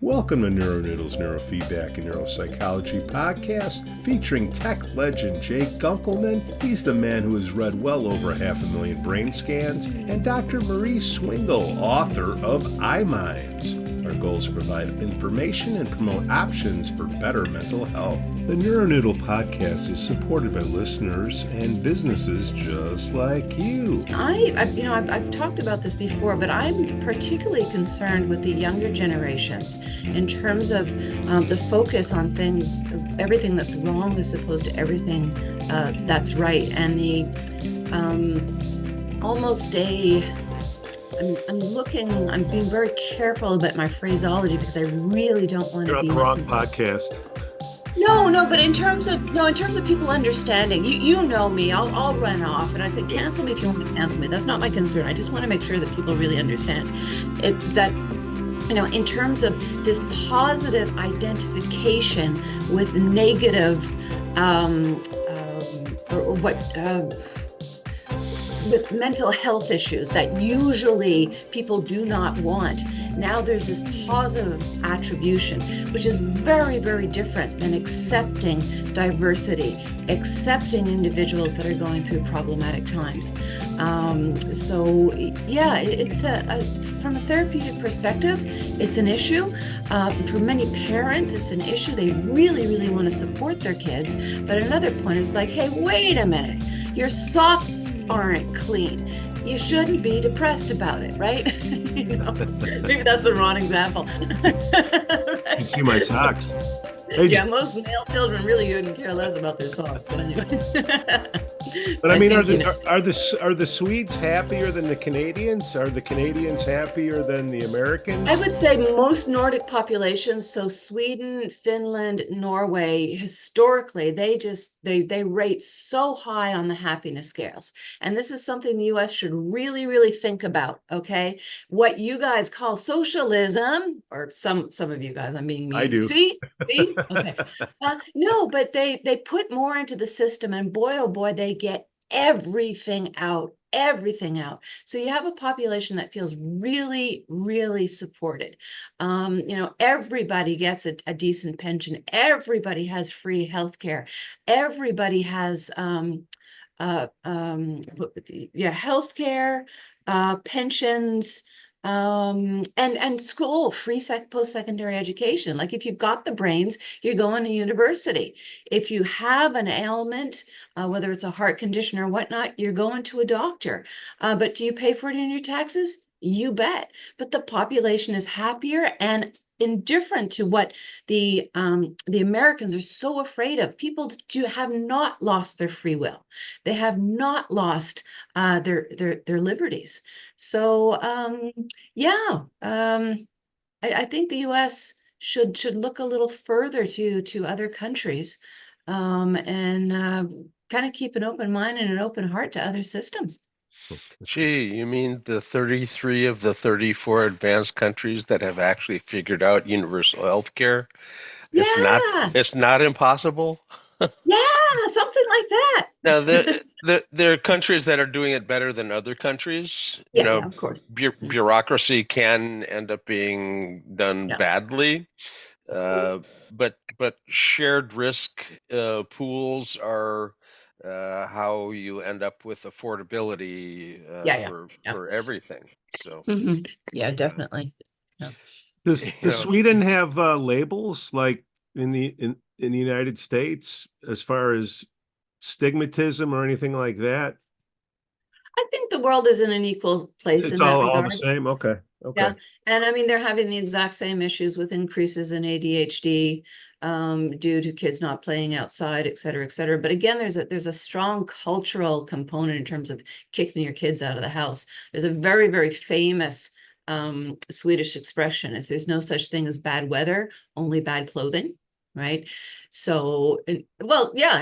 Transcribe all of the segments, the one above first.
Welcome to NeuroNoodle's Neurofeedback and Neuropsychology podcast, featuring tech legend Jake Gunkelman. He's the man who has read well over 500,000 brain scans, and Dr. Marie Swingle, author of iMinds. Our goal is to provide information and promote options for better mental health. The NeuroNoodle Podcast is supported by listeners and businesses just like you. I've talked about this before, but I'm particularly concerned with the younger generations in terms of the focus on things, everything that's wrong as opposed to everything that's right, and the I'm being very careful about my phraseology because I really don't want to be You're on the wrong podcast. No, but in terms of people understanding, you know me, I'll run off and I say, cancel me if you want to cancel me. That's not my concern. I just want to make sure that people really understand. It's that, in terms of this positive identification with negative, with mental health issues that usually people do not want. Now there's this positive attribution, which is very, very different than accepting diversity, accepting individuals that are going through problematic times. It's from a therapeutic perspective, it's an issue. For many parents, it's an issue. They really, really want to support their kids. But another point is like, hey, wait a minute. Your socks aren't clean. You shouldn't be depressed about it, right? Maybe that's the wrong example. You see my socks. Yeah, most male children really couldn't care less about their socks, but anyways. But I mean, are the Swedes happier than the Canadians? Are the Canadians happier than the Americans? I would say most Nordic populations, so Sweden, Finland, Norway, historically, they rate so high on the happiness scales. And this is something the US should really, really think about, okay? What you guys call socialism, or some of you guys, I'm being mean. I do. See? Okay. No, but they put more into the system, and boy, oh boy, they get everything out. So you have a population that feels really, really supported. Everybody gets a decent pension. Everybody has free healthcare. Everybody has healthcare, pensions, and school, free post-secondary education. Like if you've got the brains, you're going to university. If you have an ailment, whether it's a heart condition or whatnot, you're going to a doctor. But do you pay for it in your taxes? You bet. But the population is happier and indifferent to what the Americans are so afraid of. People have not lost their free will. They have not lost their liberties. So I think the U.S. should look a little further to other countries, and kind of keep an open mind and an open heart to other systems. Gee, you mean the 33 of the 34 advanced countries that have actually figured out universal health care? Yeah. It's not impossible? Yeah, something like that. Now, there are countries that are doing it better than other countries. Yeah, of course. Bureaucracy can end up being done badly, but shared risk pools are how you end up with affordability for everything. So yeah, definitely. Yeah. Does Sweden have labels like in the United States as far as stigmatism or anything like that? I think the world is in an equal place in that regard. It's all the same. Okay. Yeah, and I mean they're having the exact same issues with increases in ADHD due to kids not playing outside, et cetera, et cetera. But again, there's a strong cultural component in terms of kicking your kids out of the house. There's a very, very famous Swedish expression: is there's no such thing as bad weather, only bad clothing. Right. So, in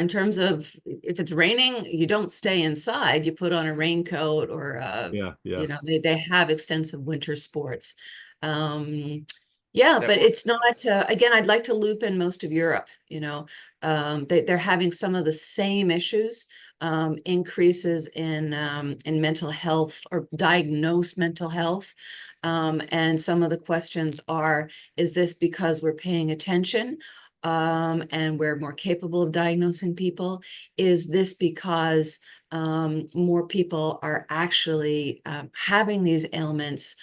terms of if it's raining, you don't stay inside, you put on a raincoat or, they have extensive winter sports. But it's not, again, I'd like to loop in most of Europe, they're having some of the same issues. increases in mental health or diagnosed mental health. And some of the questions are, is this because we're paying attention and we're more capable of diagnosing people? Is this because more people are actually having these ailments?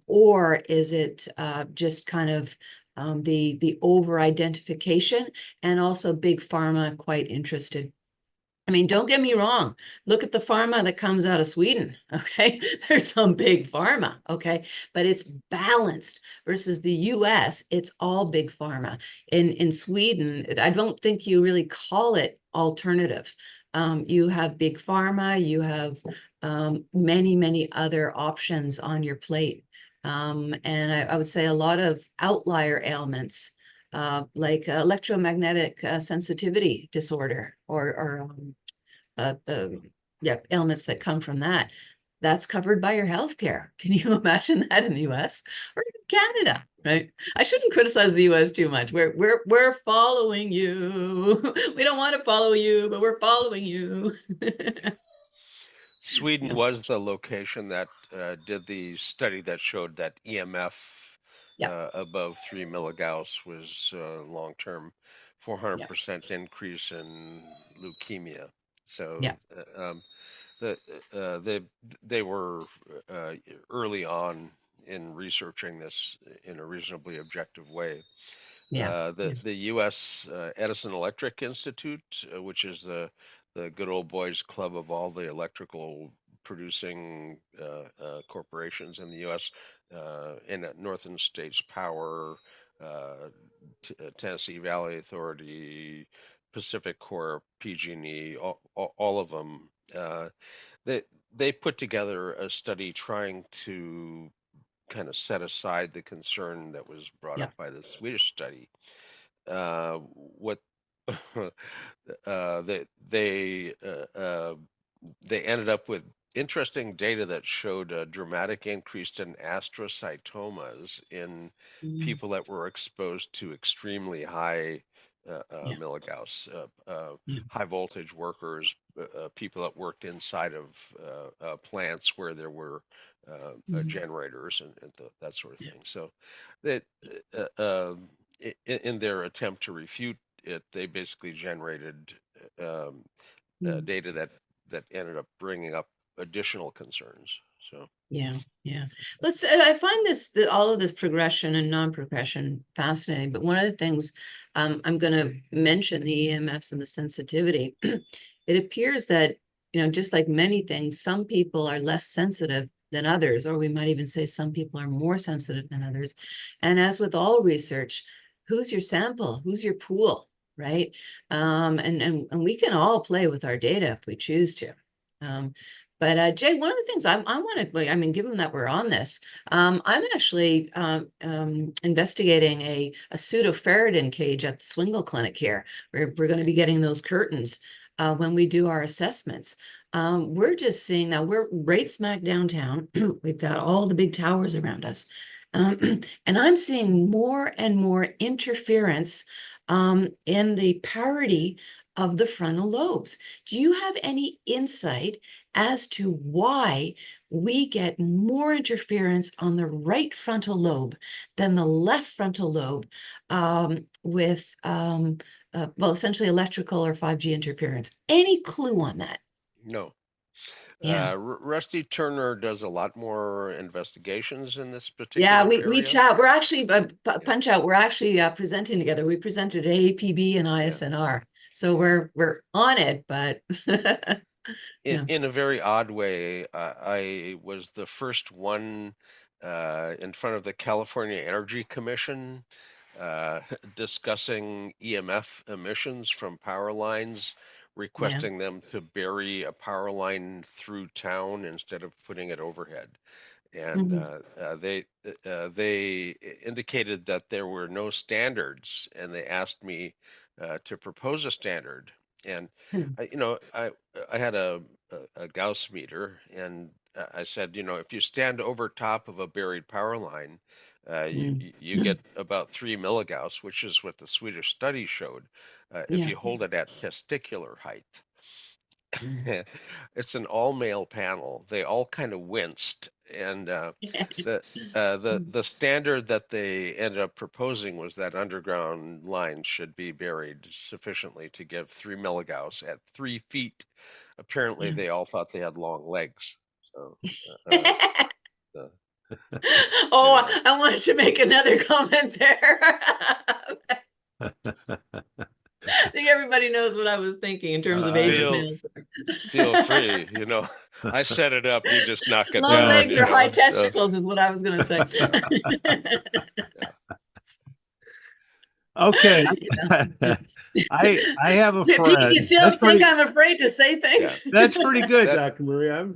Or is it just kind of the over-identification, and also big pharma quite interested? I mean, don't get me wrong. Look at the pharma that comes out of Sweden, okay? There's some big pharma, okay? But it's balanced versus the US, it's all big pharma. In Sweden, I don't think you really call it alternative. You have big pharma, you have many, many other options on your plate. And I would say a lot of outlier ailments, like electromagnetic sensitivity disorder, or yeah, ailments that come from that. That's covered by your healthcare. Can you imagine that in the US or in Canada? Right? I shouldn't criticize the US too much. We're following you. We don't want to follow you, but we're following you. Sweden Yeah. was the location that did the study that showed that EMF Yeah. above 3 milligauss was long-term, Yeah. 400% increase in leukemia. So Yeah. they were early on in researching this in a reasonably objective way. Yeah. The U.S. Edison Electric Institute, which is the good old boys club of all the electrical producing corporations in the U.S. In Northern States Power, Tennessee Valley Authority, Pacific Corp, PG&E, all of them. They they put together a study trying to kind of set aside the concern that was brought Yeah. up by the Swedish study. What they ended up with interesting data that showed a dramatic increase in astrocytomas in Mm, people that were exposed to extremely high yeah. milligauss, Yeah. high voltage workers, people that worked inside of plants where there were Mm, generators and that sort of yeah. thing. So that uh, uh, in their attempt to refute it, they basically generated um, Mm. data that ended up bringing up additional concerns. So Yeah, yeah. I find all of this progression and non-progression fascinating. But one of the things I'm going to mention the EMFs and the sensitivity. It appears that, just like many things, some people are less sensitive than others, or we might even say some people are more sensitive than others. And as with all research, who's your sample? Who's your pool, right? And we can all play with our data if we choose to. Um, but Jay, one of the things I want to, I mean, given that we're on this, I'm actually investigating a pseudo Faraday cage at the Swingle clinic here. We're going to be getting those curtains when we do our assessments. We're just seeing now, we're right smack downtown. We've got all the big towers around us. And I'm seeing more and more interference in the parity of the frontal lobes. Do you have any insight as to why we get more interference on the right frontal lobe than the left frontal lobe with, well, essentially electrical or 5G interference? Any clue on that? no. Yeah. Rusty Turner does a lot more investigations in this Yeah, particular we area. chat. We're actually Yeah. punch out. We're actually presenting together. We presented AAPB and Yeah. ISNR, so we're on it. But yeah, In a very odd way, I was the first one in front of the California Energy Commission discussing EMF emissions from power lines, yeah, requesting them to bury a power line through town instead of putting it overhead. And mhm, they indicated that there were no standards, and they asked me to propose a standard. And hmm, I had a Gauss meter, and I said, if you stand over top of a buried power line, mm, you get about 3 milligauss, which is what the Swedish study showed, if yeah, you hold it at testicular height. It's an all-male panel. They all kind of winced, and the standard that they ended up proposing was that underground lines should be buried sufficiently to give 3 milligauss at 3 feet. Apparently, they all thought they had long legs. So, Oh, anyway. I wanted to make another comment there. I think everybody knows what I was thinking in terms of age of males. Feel free, I set it up. You just knock it Long down. legs or high testicles is what I was going to say. Okay. I have a friend. You still think I'm afraid to say things? Yeah. That's pretty good, Dr. Marie. I'm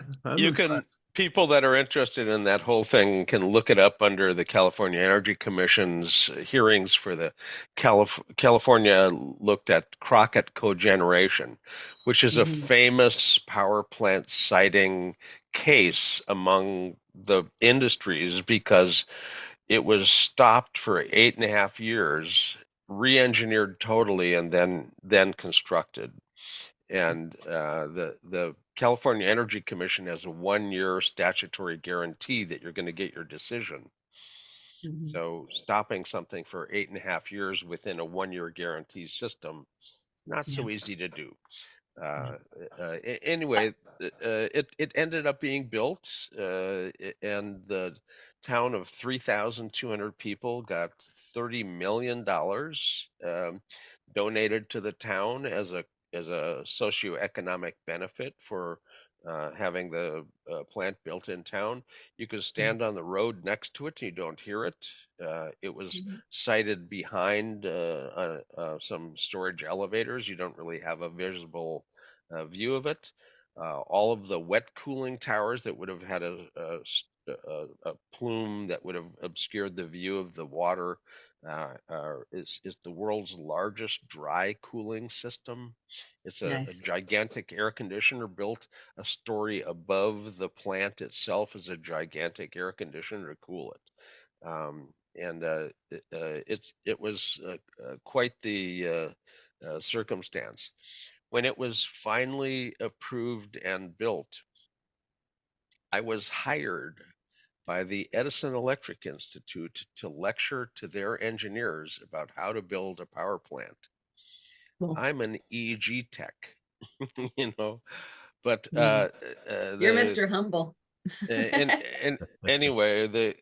People that are interested in that whole thing can look it up under the California Energy Commission's hearings for the California looked at Crockett cogeneration, which is a famous power plant siting case among the industries because it was stopped for 8.5 years, re-engineered totally, and then constructed. And the California Energy Commission has a 1-year statutory guarantee that you're going to get your decision. So stopping something for 8.5 years within a 1-year guarantee system, not so easy to do. Anyway, it ended up being built, and the town of 3,200 people got $30 million donated to the town as a socioeconomic benefit for having the plant built in town. You can stand on the road next to it and you don't hear it. It was sited behind some storage elevators. You don't really have a visible view of it. All of the wet cooling towers that would have had a plume that would have obscured the view of the water is the world's largest dry cooling system. It's a gigantic air conditioner built a story above the plant itself as a gigantic air conditioner to cool it. It was quite the circumstance. When it was finally approved and built, I was hired by the Edison Electric Institute to lecture to their engineers about how to build a power plant. I'm an EEG tech, but you're Mr. Humble. and anyway, they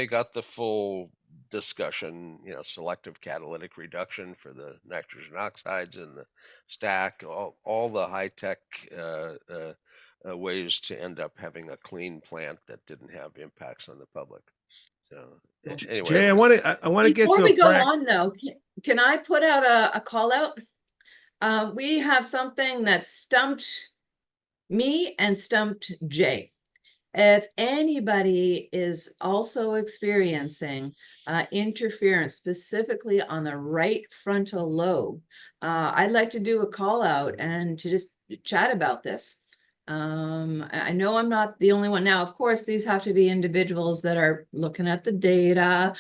got the full discussion, selective catalytic reduction for the nitrogen oxides in the stack, all the high tech ways to end up having a clean plant that didn't have impacts on the public. So anyway, Jay, I want to get to before we go on though. Can I put out a call out? We have something that stumped me and stumped Jay. If anybody is also experiencing interference, specifically on the right frontal lobe, I'd like to do a call out and to just chat about this. I know I'm not the only one. Now, of course, these have to be individuals that are looking at the data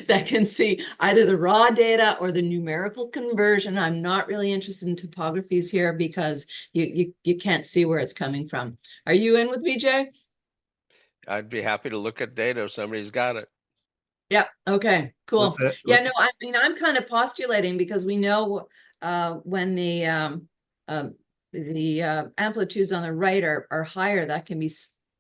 that can see either the raw data or the numerical conversion. I'm not really interested in topographies here because you can't see where it's coming from. Are you in with me, Jay? I'd be happy to look at data if somebody's got it. Yep. Okay, cool. Yeah, no, I mean, I'm kind of postulating because we know when the amplitudes on the right are higher, that can be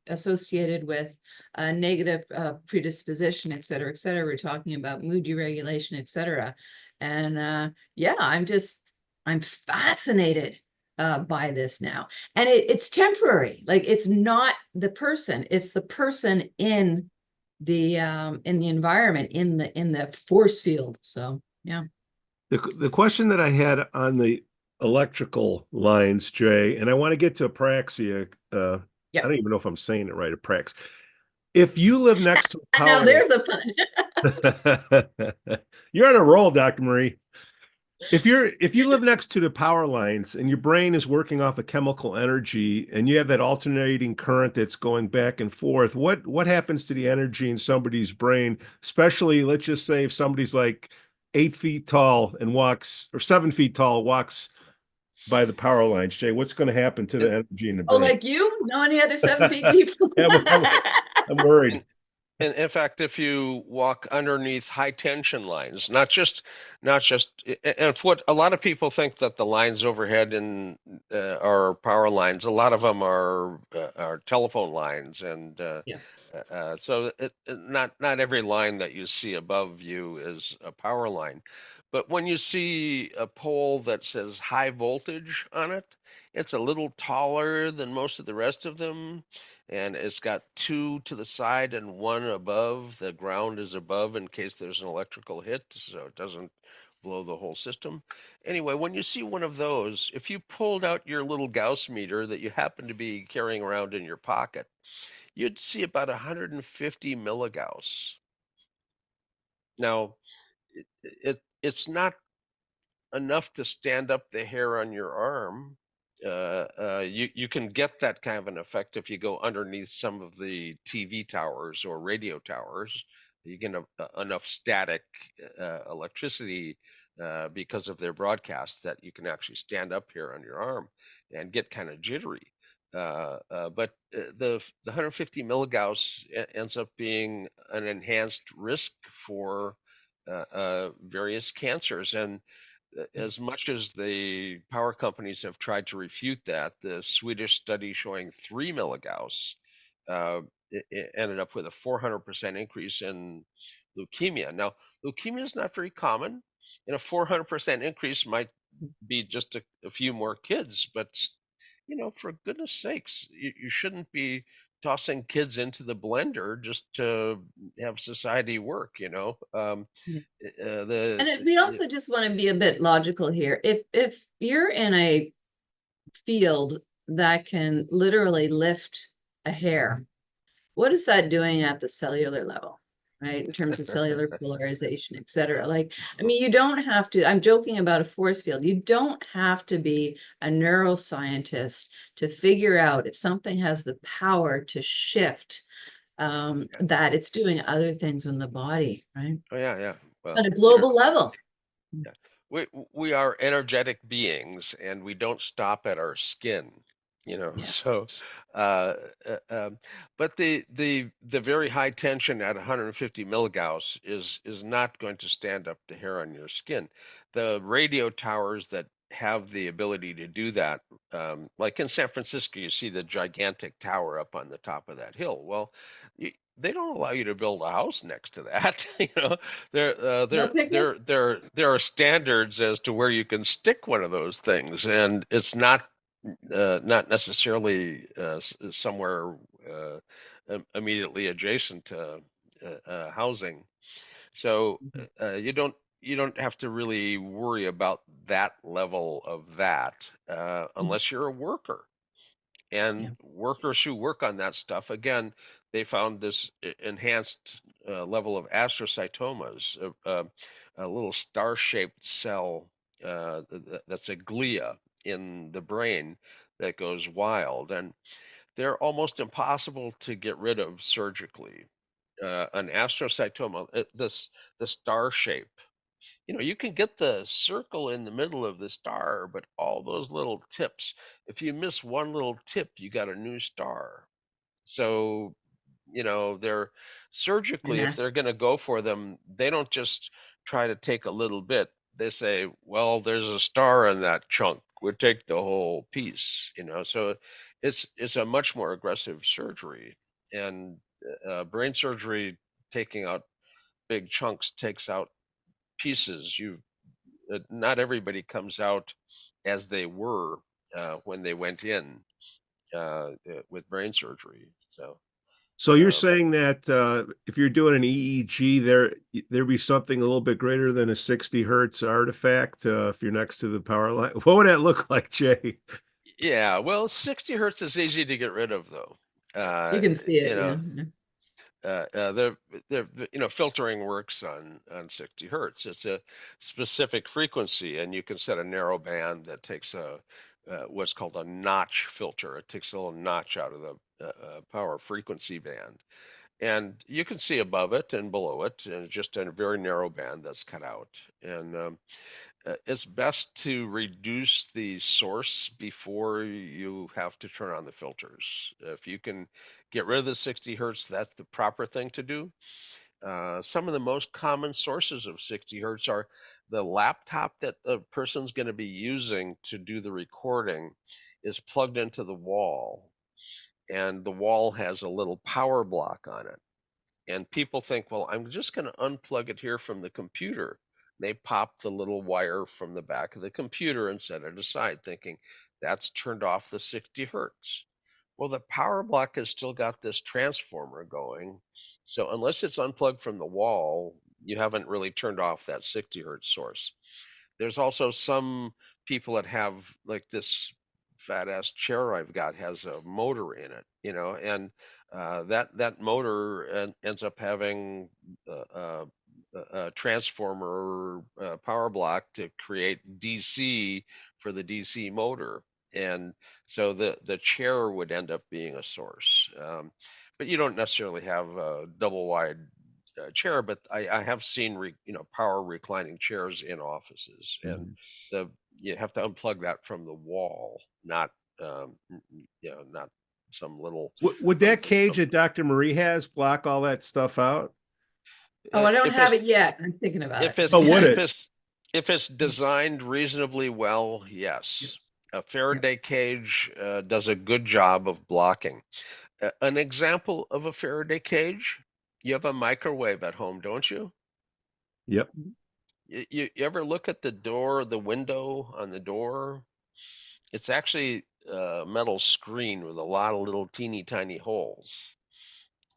associated with negative predisposition, et cetera, et cetera. We're talking about mood deregulation, et cetera. And yeah, I'm fascinated by this now. And it's temporary. Like, it's not the person, it's the person in the environment, in the force field. So yeah. The question that I had on the electrical lines, Jay, and I want to get to Apraxia. I don't even know if I'm saying it right, Aprax. If you live next to a power now there's a pun. You're on a roll, Dr. Marie. If you live next to the power lines and your brain is working off of chemical energy and you have that alternating current that's going back and forth, what happens to the energy in somebody's brain? Especially, let's just say if somebody's like 8 feet tall and walks, or 7 feet tall, walks by the power lines, Jay, what's going to happen to the energy in the Oh, brain? like you? No any other 7 feet people? Yeah, I'm worried. And in fact, if you walk underneath high tension lines, and what a lot of people think that the lines overhead are power lines. A lot of them are telephone lines, and Yeah. so not every line that you see above you is a power line. But when you see a pole that says high voltage on it, it's a little taller than most of the rest of them, and it's got two to the side and one above. The ground is above in case there's an electrical hit, so it doesn't blow the whole system. Anyway, when you see one of those, if you pulled out your little Gauss meter that you happen to be carrying around in your pocket, you'd see about 150 milligauss. Now, it's not enough to stand up the hair on your arm. You can get that kind of an effect if you go underneath some of the TV towers or radio towers. You get enough static electricity because of their broadcast that you can actually stand up here on your arm and get kind of jittery. But the 150 milligauss ends up being an enhanced risk for various cancers. And as much as the power companies have tried to refute that, the Swedish study showing 3 milligauss it ended up with a 400% increase in leukemia. Now, leukemia is not very common, and a 400% increase might be just a few more kids, but for goodness sakes, you shouldn't be tossing kids into the blender just to have society work. Yeah. The And we also just want to be a bit logical here. If you're in a field that can literally lift a hair, what is that doing at the cellular level, right? In terms of cellular polarization, et cetera. Like, I mean, you don't have to, I'm joking about a force field. You don't have to be a neuroscientist to figure out if something has the power to shift, that it's doing other things in the body, right? Oh yeah. Well, On a global level. yeah. We are energetic beings, and we don't stop at our skin. Yeah. So, uh, uh, um, but the very high tension at 150 milligauss is not going to stand up the hair on your skin. The radio towers that have the ability to do that, like in San Francisco, you see the gigantic tower up on the top of that hill. Well, they don't allow you to build a house next to that. No picnics? There are standards as to where you can stick one of those things, and it's not necessarily somewhere immediately adjacent to housing. So you don't have to really worry about that level of that unless you're a worker. Yeah. And workers who work on that stuff, again, they found this enhanced level of astrocytomas, a little star-shaped cell that's a glia in the brain that goes wild. And they're almost impossible to get rid of surgically. An astrocytoma, the star shape, you can get the circle in the middle of the star, but all those little tips, if you miss one little tip, you got a new star. So, they're surgically, if they're going to go for them, they don't just try to take a little bit. They say, well, there's a star in that chunk. We'll take the whole piece. So it's a much more aggressive surgery. And brain surgery, taking out big chunks, takes out pieces. Not everybody comes out as they were when they went in with brain surgery. So you're Um, saying that if you're doing an EEG, there be something a little bit greater than a 60 hertz artifact if you're next to the power line. What would that look like, Jay? yeah, well, 60 hertz is easy to get rid of, though. You Uh, can see you it, know, yeah. filtering works on 60 hertz. It's a specific frequency, and you can set a narrow band that takes what's called a notch filter. It takes a little notch out of the power frequency band. And you can see above it and below it, and just a very narrow band that's cut out. And it's best to reduce the source before you have to turn on the filters. If you can get rid of the 60 hertz, that's the proper thing to do. Some of the most common sources of 60 hertz are the laptop that a person's going to be using to do the recording is plugged into the wall, and the wall has a little power block on it. And people think, well, I'm just going to unplug it here from the computer. They pop the little wire from the back of the computer and set it aside, thinking that's turned off the 60 hertz. Well, the power block has still got this transformer going. So unless it's unplugged from the wall, you haven't really turned off that 60 hertz source. There's also some people that have, like, this fat ass chair I've got has a motor in it, and that motor ends up having a transformer power block to create DC for the DC motor, and so the chair would end up being a source. But you don't necessarily have a double wide chair, but I have seen power reclining chairs in offices, and you have to unplug that from the wall, not not some little. Would that cage that Dr. Marie has block all that stuff out? Oh, I don't If have it's it yet. I'm thinking about if it. it's Oh, would if it? it's designed reasonably well, yes. A Faraday cage does a good job of blocking. An example of a Faraday cage: you have a microwave at home, don't you? Yep. You ever look at the door, the window on the door? It's actually a metal screen with a lot of little teeny tiny holes.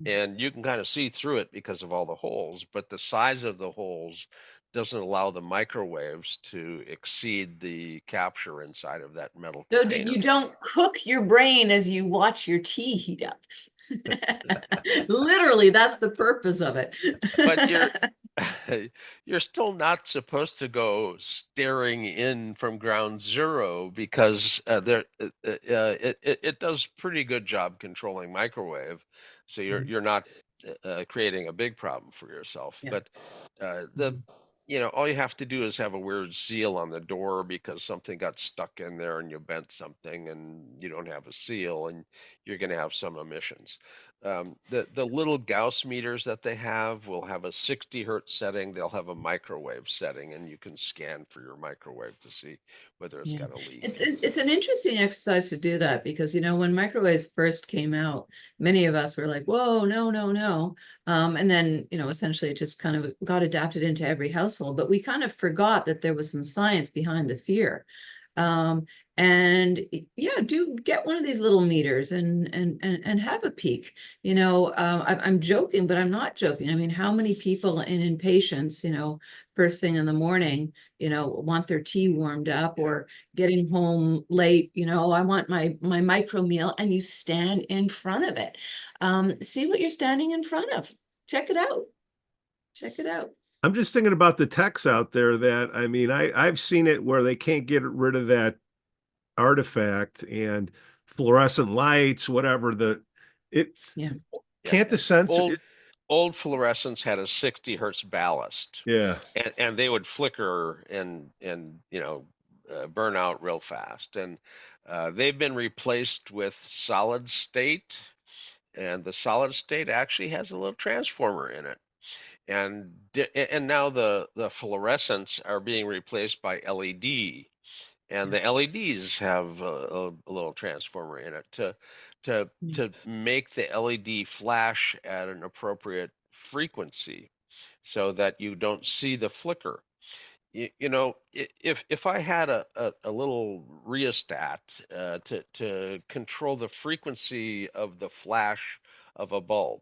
And you can kind of see through it because of all the holes, but the size of the holes doesn't allow the microwaves to exceed the capture inside of that metal So container. you don't cook your brain as you watch your tea heat up. Literally, that's the purpose of it. But you're still not supposed to go staring in from ground zero, because it does pretty good job controlling microwave, so you're not creating a big problem for yourself. Yeah. But the all you have to do is have a weird seal on the door because something got stuck in there and you bent something and you don't have a seal, and you're going to have some emissions. The little Gauss meters that they have will have a 60 hertz setting. They'll have a microwave setting, and you can scan for your microwave to see whether it's got a leak. It's an interesting exercise to do that, because when microwaves first came out, many of us were like, whoa, no, no, no. And then essentially it just kind of got adapted into every household, but we kind of forgot that there was some science behind the fear. And yeah, do get one of these little meters and have a peek. I'm joking, but I'm not joking. I mean, how many people in patients, first thing in the morning, want their tea warmed up, or getting home late, I want my micro meal, and you stand in front of it. See what you're standing in front of. Check it out. Check it out. I'm just thinking about the techs out there that, I mean, I've seen it where they can't get rid of that artifact, and fluorescent lights, whatever can't the sensor. Old fluorescents had a 60 hertz ballast. Yeah. And they would flicker and burn out real fast. And they've been replaced with solid state, and the solid state actually has a little transformer in it. And now the fluorescents are being replaced by LED, and the LEDs have a little transformer in it to make the LED flash at an appropriate frequency, so that you don't see the flicker. If I had a little rheostat to control the frequency of the flash of a bulb,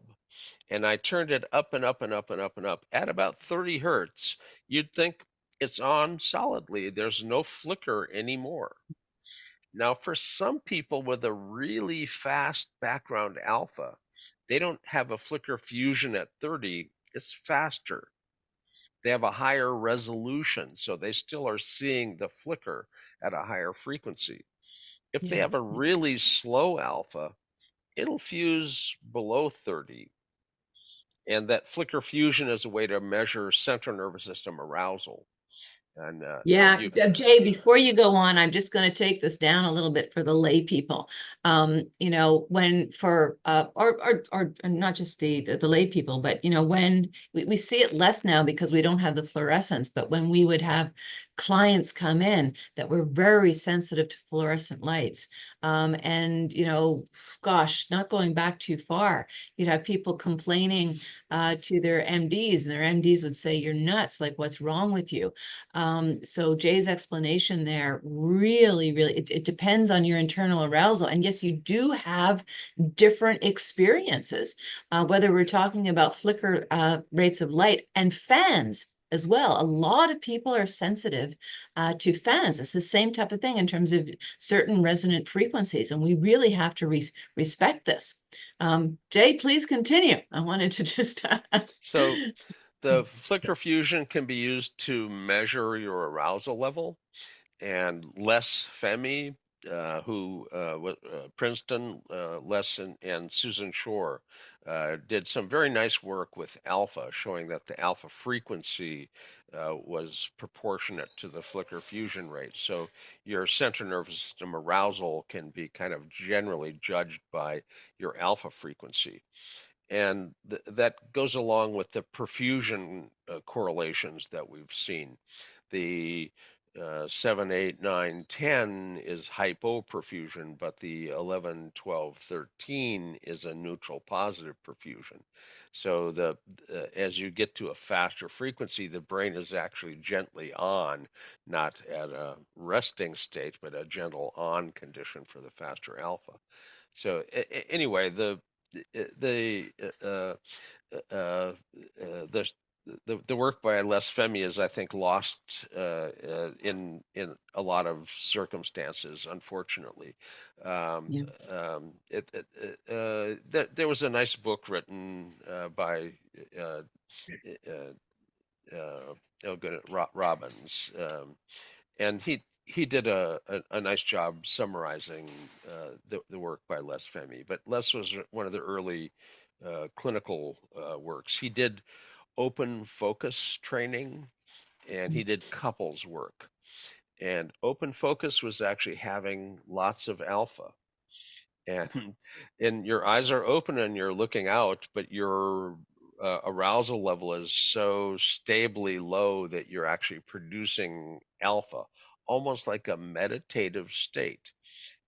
and I turned it up and up and up and up and up at about 30 hertz, you'd think it's on solidly. There's no flicker anymore. Now, for some people with a really fast background alpha, they don't have a flicker fusion at 30, it's faster. They have a higher resolution, so they still are seeing the flicker at a higher frequency. If they have a really slow alpha, it'll fuse below 30. and that flicker fusion is a way to measure central nervous system arousal. And Yeah, Jay, before you go on, I'm just going to take this down a little bit for the lay people. When for or not just the lay people, but when we see it less now because we don't have the fluorescence, but when we would have clients come in that were very sensitive to fluorescent lights, and gosh, not going back too far, you'd have people complaining to their MDs, and their MDs would say, "You're nuts! Like, what's wrong with you?" So Jay's explanation there really, it depends on your internal arousal. And yes, you do have different experiences, whether we're talking about flicker rates of light and fans as well. A lot of people are sensitive to fans. It's the same type of thing in terms of certain resonant frequencies, and we really have to respect this. Jay, please continue. I wanted to just so the flicker fusion can be used to measure your arousal level. And Les Fehmi, Princeton, Les and Susan Shore did some very nice work with alpha, showing that the alpha frequency was proportionate to the flicker fusion rate. So your central nervous system arousal can be kind of generally judged by your alpha frequency. And that goes along with the perfusion correlations that we've seen. The 7, 8, 9, 10 is hypoperfusion, but the 11, 12, 13 is a neutral positive perfusion. So as you get to a faster frequency, the brain is actually gently on, not at a resting state, but a gentle on condition for the faster alpha. So anyway, the uh, uh, the the work by Les Fehmi is, I think, lost in a lot of circumstances, unfortunately. Yeah. There was a nice book written by uh, Robbins, and he did a nice job summarizing the work by Les Fehmi. But Les was one of the early clinical works. He did open focus training, and he did couples work. And open focus was actually having lots of alpha. And and your eyes are open and you're looking out, but your arousal level is so stably low that you're actually producing alpha, almost like a meditative state.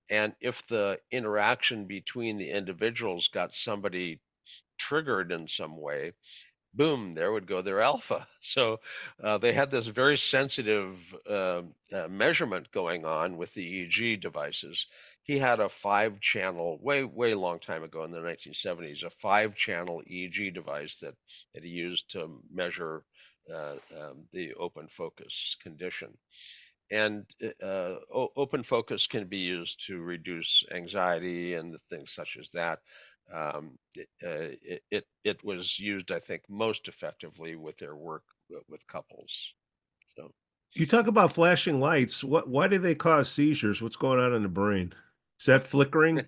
And if the interaction between the individuals got somebody triggered in some way, boom, there would go their alpha. So they had this very sensitive measurement going on with the EEG devices. He had a 5-channel, way long time ago in the 1970s, a 5-channel EEG device that he used to measure the open focus condition. And open focus can be used to reduce anxiety and things such as that. It was used, I think, most effectively with their work with couples. So You talk about flashing lights. Why do they cause seizures? What's going on in the brain? Is that flickering?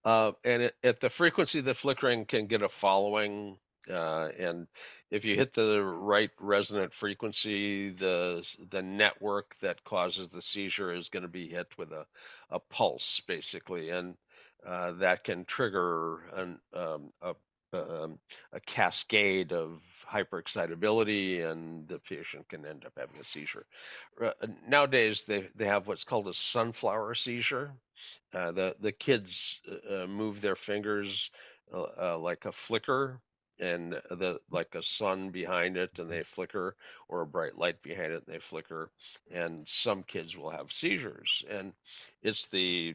and at the frequency the flickering can get a following, and if you hit the right resonant frequency, the network that causes the seizure is going to be hit with a pulse, basically, and that can trigger a cascade of hyperexcitability, and the patient can end up having a seizure. Nowadays, they have what's called a sunflower seizure. The kids move their fingers like a flicker, and like a sun behind it, and they flicker, or a bright light behind it, and they flicker. And some kids will have seizures, and it's the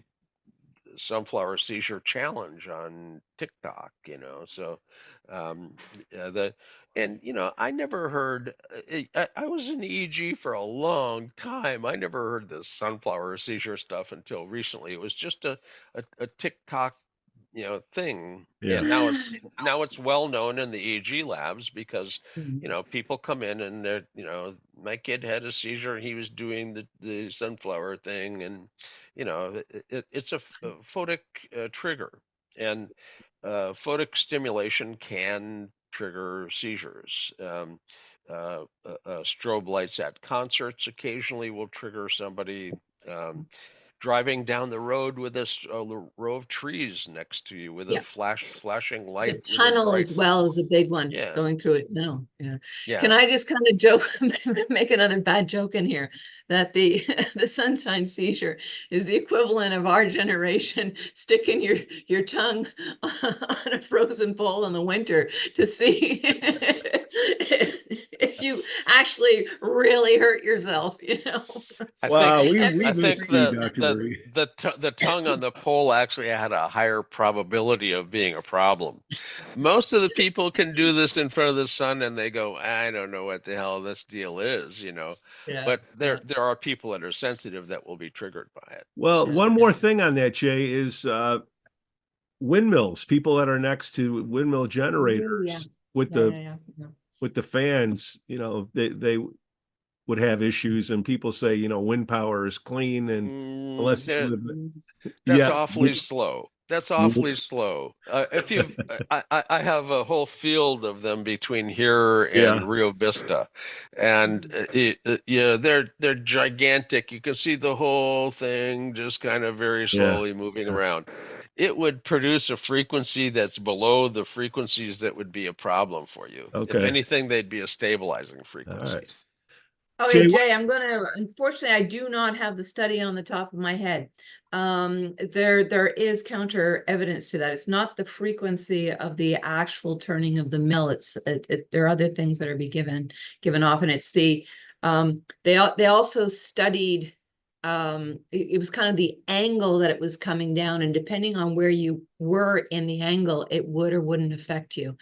sunflower seizure challenge on TikTok, So, um, the and I never heard. I was in EEG for a long time. I never heard the sunflower seizure stuff until recently. It was just a TikTok thing. Yeah. And now it's well known in the EEG labs, because people come in and they're my kid had a seizure and he was doing the sunflower thing, and it's a photic trigger. And photic stimulation can trigger seizures. Strobe lights at concerts occasionally will trigger somebody. Driving down the road with a row of trees next to you with a Yeah. flashing light The with a tunnel bright. as well is a big one, Yeah. going through it. No, yeah. Yeah. Can I just kind of joke, make another bad joke in here, that the the sunshine seizure is the equivalent of our generation sticking your tongue on a frozen pole in the winter to see if you actually really hurt yourself, you know? Wow, we I missed think you, Dr. Marie. the tongue on the pole actually had a higher probability of being a problem. Most of the people can do this in front of the sun and they go, I don't know what the hell this deal is, you know. Yeah, But yeah. there are people that are sensitive that will be triggered by it. Well, Yeah, one yeah. more thing on that, Jay, is windmills. People that are next to windmill Ooh, yeah. generators with Yeah, the yeah, yeah. with the fans, you know, they would have issues, and people say, you know, wind power is clean, and unless you live, That's yeah, awfully slow. That's awfully slow. If you've, I have a whole field of them between here yeah, and Rio Vista, and yeah, they're gigantic. You can see the whole thing just kind of very yeah. slowly moving around. It would produce a frequency that's below the frequencies that would be a problem for you. If Okay, anything, they'd be a stabilizing all frequency. right. Okay, Jay, what? Jay, unfortunately, I do not have the study on the top of my head. There is counter evidence to that. It's not the frequency of the actual turning of the mill. There are other things that are given off, and it's they also studied, it was kind of the angle that it was coming down, and depending on where you were in the angle, it would or wouldn't affect you.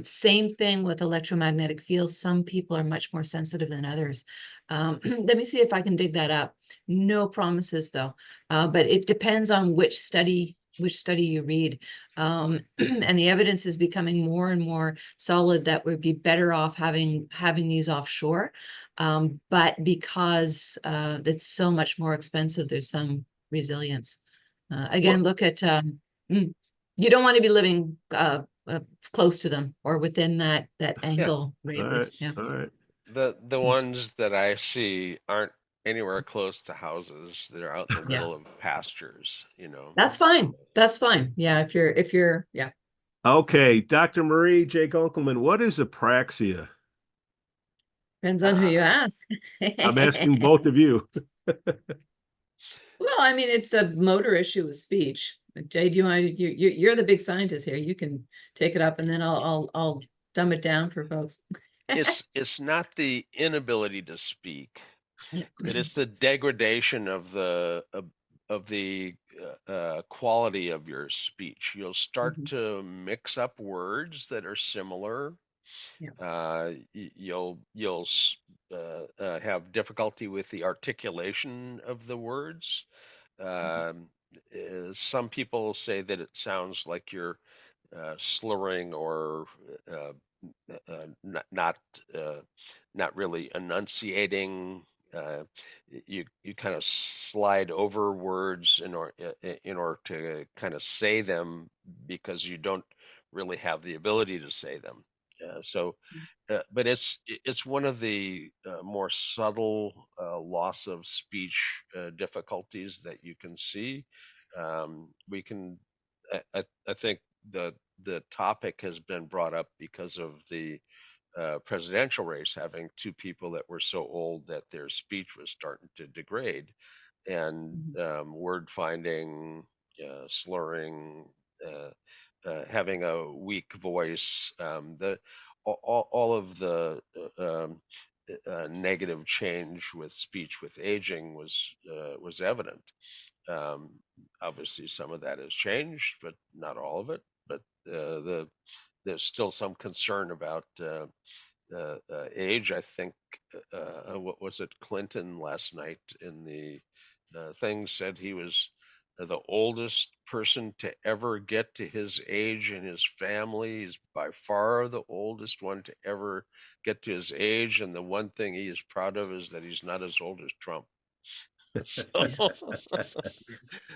Same thing with electromagnetic fields. Some people are much more sensitive than others. Let me see if I can dig that up. No promises though, but it depends on which study you read. And the evidence is becoming more and more solid that we'd be better off having these offshore. But because it's so much more expensive, there's some resilience. Again, look at you don't want to be living close to them or within that Yeah. angle All right, radius. Yeah. all right. The ones that I see aren't anywhere close to houses. They're out in the Yeah. middle of pastures, you know. That's fine. That's fine. Yeah, if you're yeah. Okay, Dr. Marie J. Gunkelman, what is apraxia? Depends on who you Ah, ask. I'm asking both of you. Well, I mean, it's a motor issue with speech. Jay, do you want to, you're the big scientist here. You can take it up, and then I'll dumb it down for folks. it's not the inability to speak, but it's the degradation of the quality of your speech. You'll start Mhm. to mix up words that are similar. Yeah. You'll have difficulty with the articulation of the words. Um, some people say that it sounds like you're slurring or uh, not not really enunciating. Uh, you kind of slide over words in order to kind of say them because you don't really have the ability to say them. But it's one of the more subtle loss of speech difficulties that you can see. We can, I think the topic has been brought up because of the presidential race having two people that were so old that their speech was starting to degrade, and Mhm. word finding, slurring, having a weak voice, all of the negative change with speech with aging was evident. Um, Obviously, some of that has changed, but not all of it. But there's still some concern about age. I think what was it? Clinton last night in the thing said he was the oldest person to ever get to his age in his family. He's by far the oldest one to ever get to his age, and the one thing he is proud of is that he's not as old as Trump. So Yeah.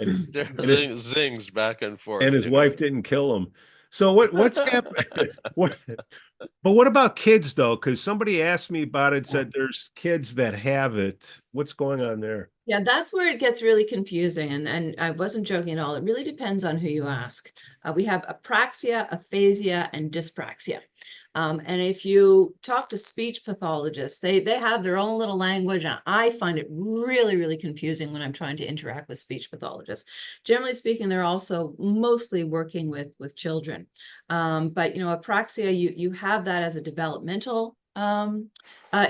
And, there and, zings back and and forth, his you know. wife didn't kill him. So what's happening? What about kids though? Because somebody asked me about it, said there's kids that have it. What's going on there? Yeah, that's where it gets really confusing. And I wasn't joking at all. It really depends on who you ask. We have apraxia, aphasia, and dyspraxia. And if you talk to speech pathologists, they have their own little language. And I find it really, really confusing when I'm trying to interact with speech pathologists. Generally speaking, they're also mostly working with children. But, apraxia, you have that as a developmental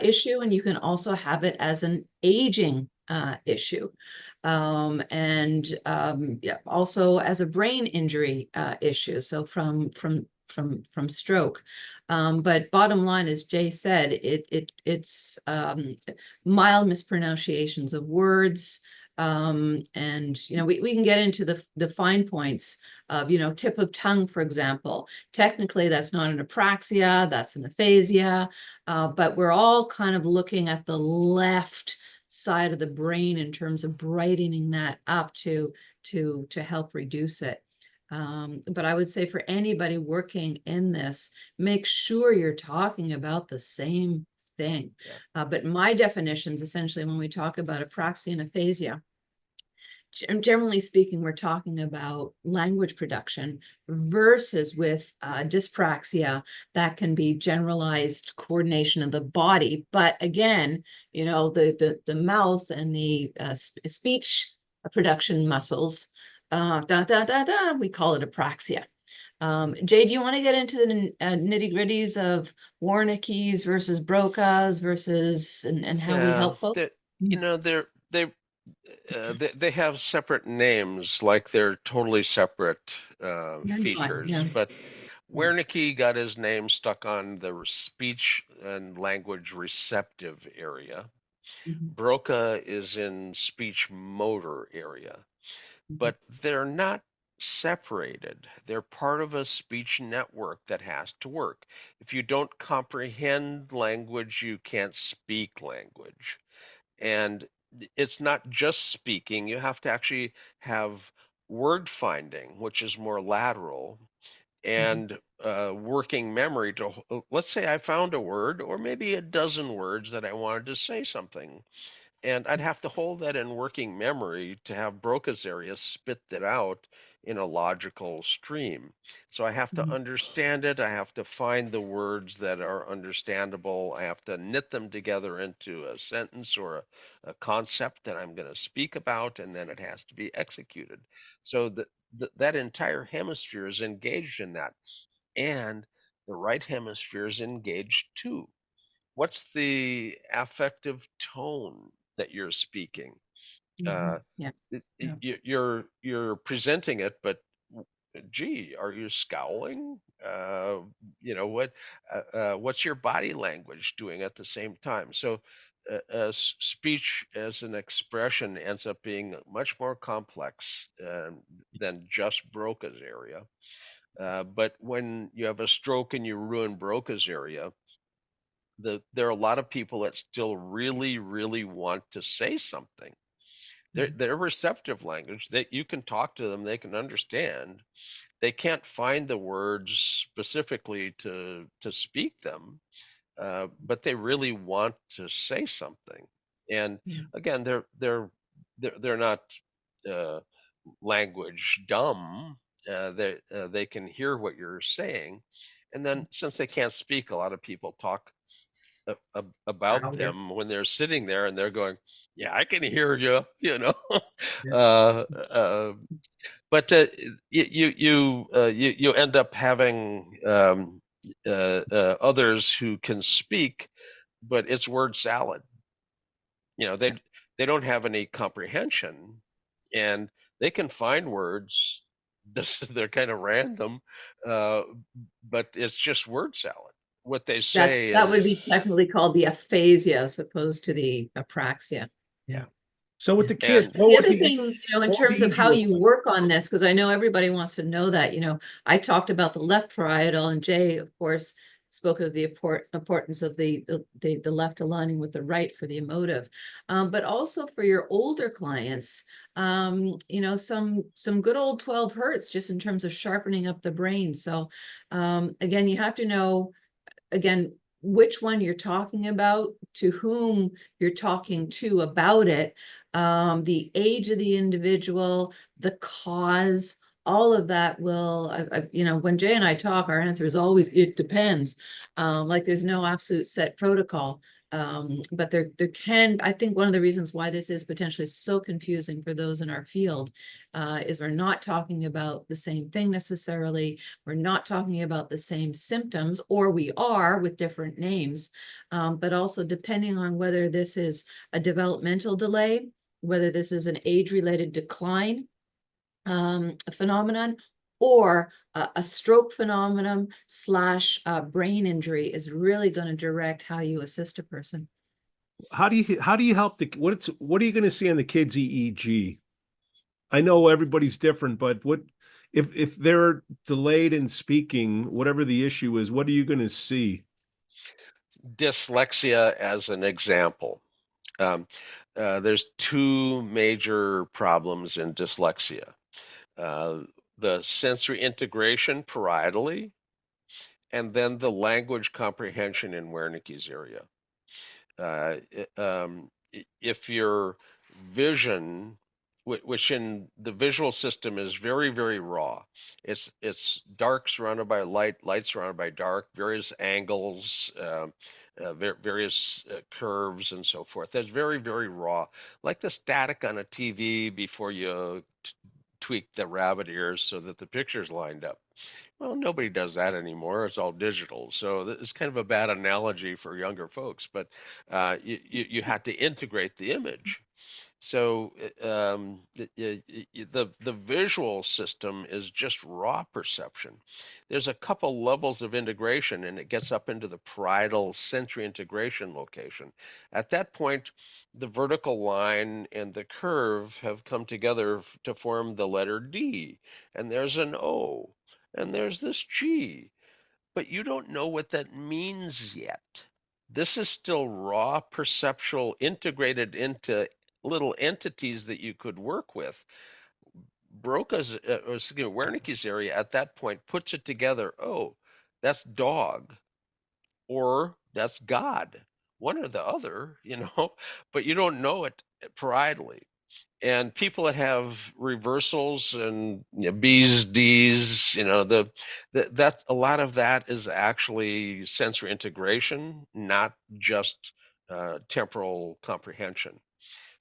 issue, and you can also have it as an aging issue, and yeah, also as a brain injury issue. So from stroke. But bottom line, as Jay said, it's mild mispronunciations of words. And we can get into the fine points of tip of tongue, for example. Technically, that's not an apraxia, that's an aphasia, but we're all kind of looking at the left side of the brain in terms of brightening that up to help reduce it. But I would say for anybody working in this, make sure you're talking about the same thing. Yeah. But my definitions, essentially, when we talk about apraxia and aphasia, generally speaking, we're talking about language production versus with dyspraxia, that can be generalized coordination of the body. But again, the mouth and the speech production muscles, we call it apraxia. Jay, do you want to get into the nitty-gritties of Wernicke's versus Broca's and how we help folks? They have separate names, like they're totally separate features. Yeah. But Wernicke got his name stuck on the speech and language receptive area. Broca is in speech motor area, but they're not separated. They're part of a speech network that has to work. If you don't comprehend language, you can't speak language. And it's not just speaking. You have to actually have word finding, which is more lateral, and working memory to, let's say I found a word or maybe a dozen words that I wanted to say something. And I'd have to hold that in working memory to have Broca's area spit that out in a logical stream. So I have to understand it. I have to find the words that are understandable. I have to knit them together into a sentence or a concept that I'm going to speak about, and then it has to be executed. So that entire hemisphere is engaged in that. And the right hemisphere is engaged too. What's the affective tone that you're speaking? Yeah. You're presenting it, but gee, are you scowling? What's your body language doing at the same time? So speech as an expression ends up being much more complex than just Broca's area. But when you have a stroke and you ruin Broca's area, there are a lot of people that still really, really want to say something. They're receptive language that you can talk to them, they can understand. They can't find the words specifically to speak them, but they really want to say something. And again, they're not language dumb. They can hear what you're saying, and then since they can't speak, a lot of people talk about them when they're sitting there and they're going, yeah, I can hear you, but you end up having others who can speak, but it's word salad. They don't have any comprehension, and they can find words. They're kind of random, but it's just word salad. What they say that would be technically called the aphasia as opposed to the apraxia. Yeah. So with the kids, the other thing, in terms of how you work on this, because I know everybody wants to know that, I talked about the left parietal, and Jay, of course, spoke of the importance of the left aligning with the right for the emotive, but also for your older clients, you know, some good old 12 hertz just in terms of sharpening up the brain. So again, you have to know, again, which one you're talking about, to whom you're talking to about it, the age of the individual, the cause, all of that will, you know, when Jay and I talk, our answer is always, it depends. Like there's no absolute set protocol. But there can, I think one of the reasons why this is potentially so confusing for those in our field is we're not talking about the same thing necessarily. We're not talking about the same symptoms, or we are with different names, but also depending on whether this is a developmental delay, whether this is an age-related decline phenomenon, or a stroke phenomenon / brain injury is really going to direct how you assist a person. How do you help what are you going to see on the kids' EEG? I know everybody's different, but what if they're delayed in speaking, whatever the issue is, what are you going to see? Dyslexia as an example. There's two major problems in dyslexia. The sensory integration parietally, and then the language comprehension in Wernicke's area. If your vision, which in the visual system is very, very raw, it's dark surrounded by light, light surrounded by dark, various angles, various curves and so forth. That's very, very raw, like the static on a TV before you tweak the rabbit ears so that the picture's lined up. Well, nobody does that anymore. It's all digital. So it's kind of a bad analogy for younger folks, but you had to integrate the image. So the visual system is just raw perception. There's a couple levels of integration, and it gets up into the parietal sensory integration location. At that point, the vertical line and the curve have come together to form the letter D, and there's an O, and there's this G, but you don't know what that means yet. This is still raw perceptual integrated into little entities that you could work with. Wernicke's area at that point puts it together. Oh, that's dog, or that's God, one or the other, you know, but you don't know it parietally. And people that have reversals and B's, D's, you know, that a lot of that is actually sensory integration, not just temporal comprehension.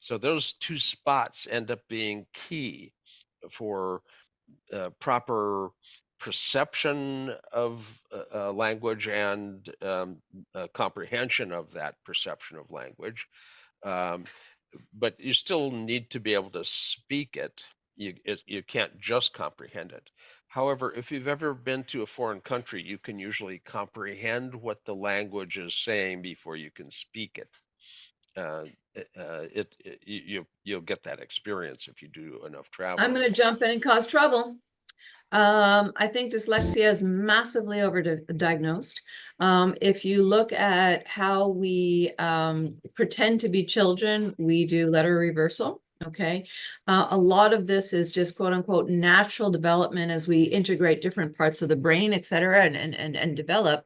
So those two spots end up being key for proper perception of language and comprehension of that perception of language. But you still need to be able to speak it. You can't just comprehend it. However, if you've ever been to a foreign country, you can usually comprehend what the language is saying before you can speak it. You'll get that experience if you do enough travel. I'm going to jump in and cause trouble. I think dyslexia is massively overdiagnosed. If you look at how we pretend to be children, we do letter reversal. Okay. A lot of this is just quote unquote natural development as we integrate different parts of the brain, et cetera, and develop.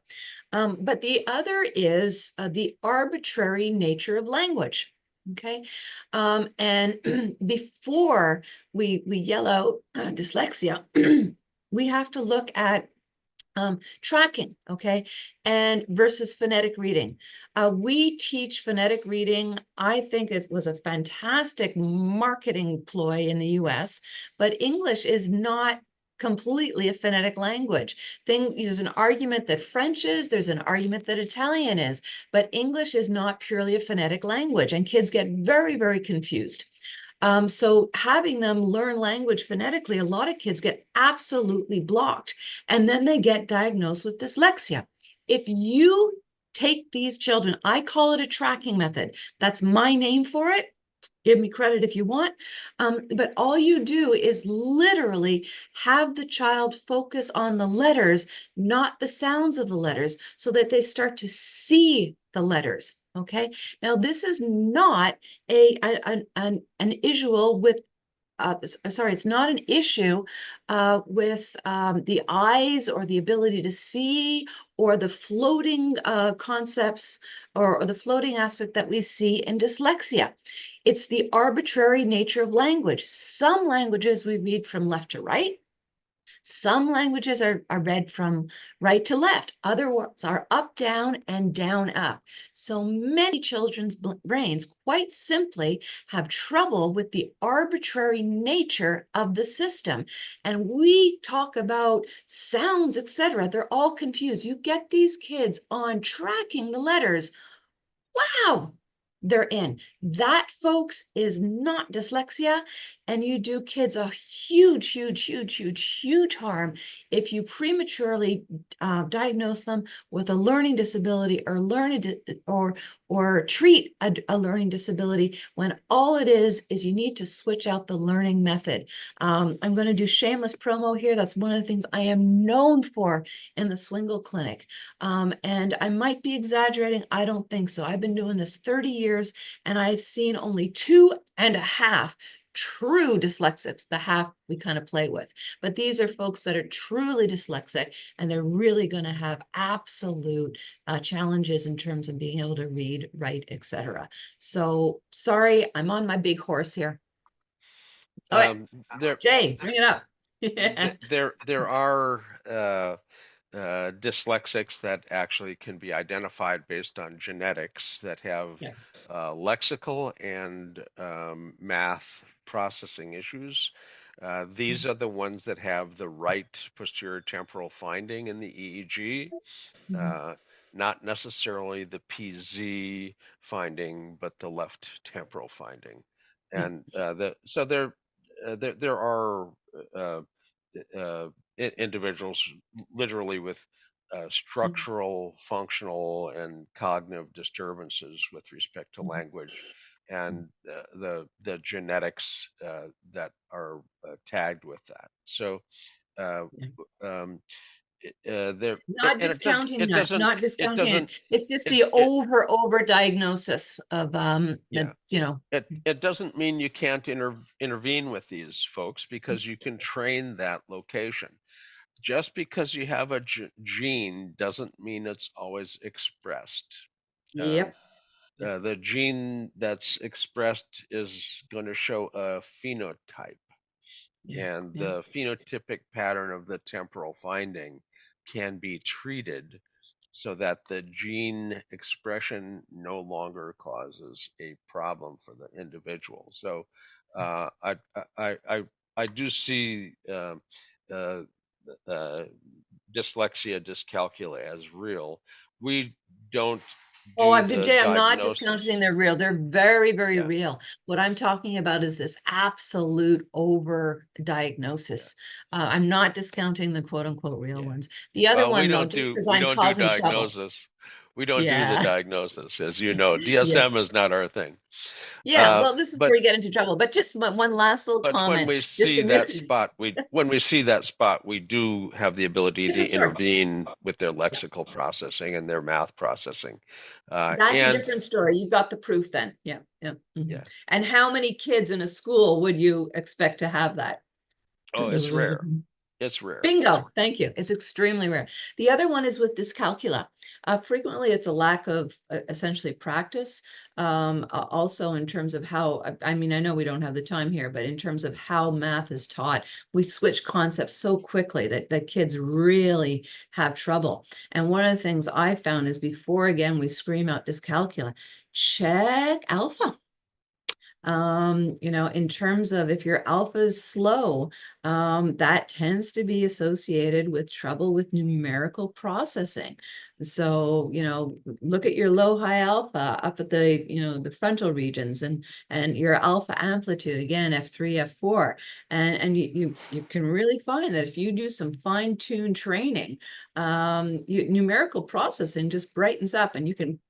But the other is the arbitrary nature of language. Okay. And before we yell out dyslexia, we have to look at tracking, okay, and versus phonetic reading. We teach phonetic reading. I think it was a fantastic marketing ploy in the US, but English is not completely a phonetic language. There's an argument that French is, there's an argument that Italian is, but English is not purely a phonetic language, and kids get very, very confused. So having them learn language phonetically, a lot of kids get absolutely blocked, and then they get diagnosed with dyslexia. If you take these children, I call it a tracking method. That's my name for it. Give me credit if you want. But all you do is literally have the child focus on the letters, not the sounds of the letters, so that they start to see the letters. Okay. Now, this is not an issue with sorry, it's not an issue with the eyes or the ability to see or the floating concepts or the floating aspect that we see in dyslexia. It's the arbitrary nature of language. Some languages we read from left to right. Some languages are read from right to left. Other ones are up, down, and down, up. So many children's brains quite simply have trouble with the arbitrary nature of the system. And we talk about sounds, etc. They're all confused. You get these kids on tracking the letters. Wow, they're in. That, folks, is not dyslexia, and you do kids a huge, huge, huge, huge, huge harm if you prematurely diagnose them with a learning disability or treat a learning disability when all it is you need to switch out the learning method. I'm going to do shameless promo here. That's one of the things I am known for in the Swingle clinic. And I might be exaggerating. I don't think so. I've been doing this 30 years and I've seen only 2.5 true dyslexics, the half we kind of play with. But these are folks that are truly dyslexic and they're really going to have absolute challenges in terms of being able to read, write, etc. So sorry, I'm on my big horse here. All right, Jay, bring it up. There are dyslexics that actually can be identified based on genetics that have lexical and math processing issues. These are the ones that have the right posterior temporal finding in the EEG, not necessarily the PZ finding, but the left temporal finding. And so there are individuals literally with structural, functional, and cognitive disturbances with respect to language, and the genetics that are tagged with that. So not discounting that, not discounting it. It's just the over diagnosis of it doesn't mean you can't intervene with these folks, because you can train that location. Just because you have a gene doesn't mean it's always expressed. The gene that's expressed is going to show a phenotype. And the phenotypic pattern of the temporal finding can be treated so that the gene expression no longer causes a problem for the individual. So I do see dyslexia, dyscalculia as real. We don't Jay, I'm not discounting they're real. They're very, very real. What I'm talking about is this absolute over diagnosis. I'm not discounting the quote unquote real ones. The other one, though, just because I'm causing trouble. We don't do the diagnosis, as you know. DSM is not our thing. Well, this is where we get into trouble. But just one last little comment. When we see that spot, we do have the ability to intervene with their lexical processing and their math processing. That's a different story. You got the proof then. And how many kids in a school would you expect to have that? Oh, it's rare. It's rare. Bingo. Thank you. It's extremely rare. The other one is with dyscalculia. Frequently, it's a lack of essentially practice. Also, in terms of how, I know we don't have the time here, but in terms of how math is taught, we switch concepts so quickly that kids really have trouble. And one of the things I found is before, again, we scream out dyscalculia, check alpha. In terms of if your alpha is slow, that tends to be associated with trouble with numerical processing. So, look at your low high alpha up at the, the frontal regions and your alpha amplitude, again, F3, F4. And you can really find that if you do some fine-tuned training, numerical processing just brightens up and you can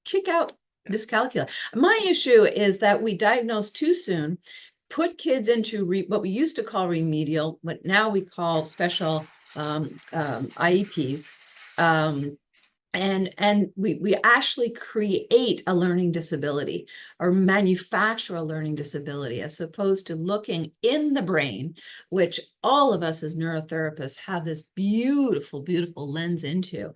kick out Dyscalculia. My issue is that we diagnose too soon, put kids into what we used to call remedial, what now we call special IEPs. And we actually create a learning disability or manufacture a learning disability, as opposed to looking in the brain, which all of us as neurotherapists have this beautiful, beautiful lens into,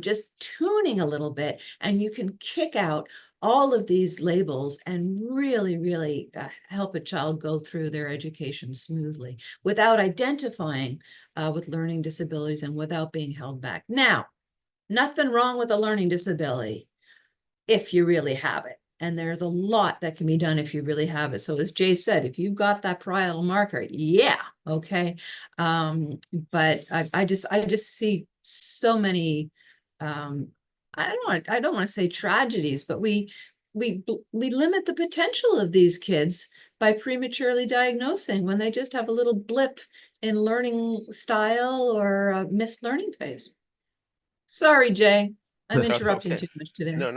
just tuning a little bit, and you can kick out all of these labels and really, really help a child go through their education smoothly without identifying with learning disabilities and without being held back. Now, nothing wrong with a learning disability if you really have it. And there's a lot that can be done if you really have it. So as Jay said, if you've got that parietal marker, yeah, okay. But I just see so many, I don't want to say tragedies, but we limit the potential of these kids by prematurely diagnosing when they just have a little blip in learning style or a missed learning phase. Sorry, Jay, I'm interrupting Okay. too much today. No.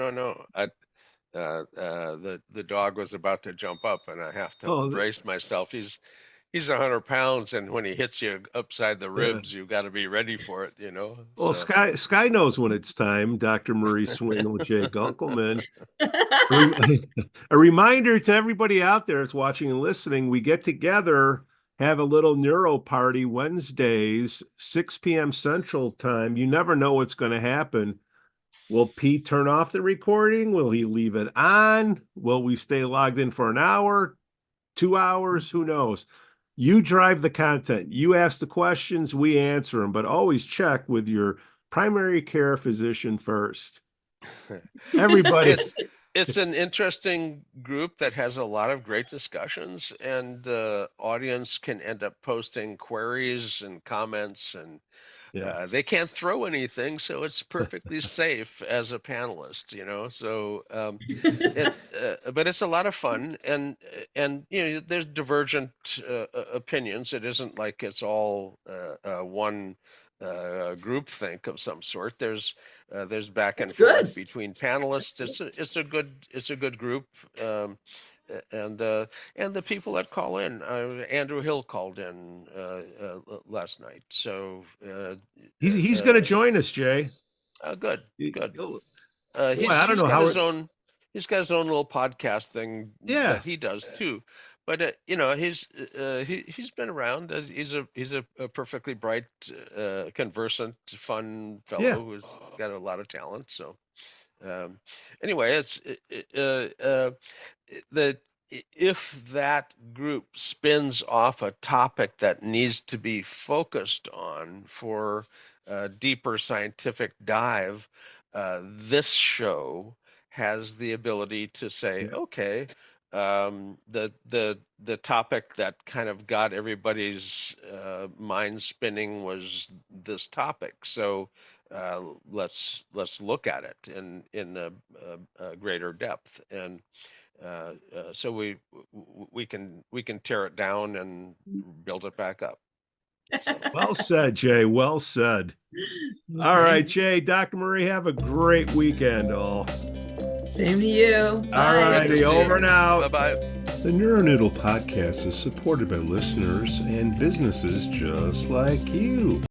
The dog was about to jump up, and I have to brace myself. He's 100 pounds, and when he hits you upside the ribs, you got to be ready for it, you know. Well, So. Sky knows when it's time. Dr. Marie Swingle, Jay Gunkelman. A reminder to everybody out there that's watching and listening: we get together, have a little neuro party Wednesdays, 6 p.m. Central Time. You never know what's going to happen. Will Pete turn off the recording? Will he leave it on? Will we stay logged in for an hour, 2 hours? Who knows? You drive the content. You ask the questions, we answer them, but always check with your primary care physician first. Everybody. It's an interesting group that has a lot of great discussions, and the audience can end up posting queries and comments, and they can't throw anything, so it's perfectly safe as a panelist, you know. So but it's a lot of fun, and you know, there's divergent opinions. It isn't like it's all one group think of some sort. There's back and forth between panelists. It's a good group. And the people that call in, Andrew Hill called in last night. So he's going to join us, Jay. Good. I don't know how he's got his own little podcast thing that he does too. But you know, he's been around. He's a perfectly bright, conversant, fun fellow who's got a lot of talent. So anyway, if that group spins off a topic that needs to be focused on for a deeper scientific dive, this show has the ability to say, okay, the topic that kind of got everybody's mind spinning was this topic. So let's look at it in a greater depth, and so we can tear it down and build it back up. So. Well said, Jay. Well said. All right, Jay, Dr. Marie, have a great weekend, all. Same to you. All righty, over and out. Bye-bye. The NeuroNoodle Podcast is supported by listeners and businesses just like you.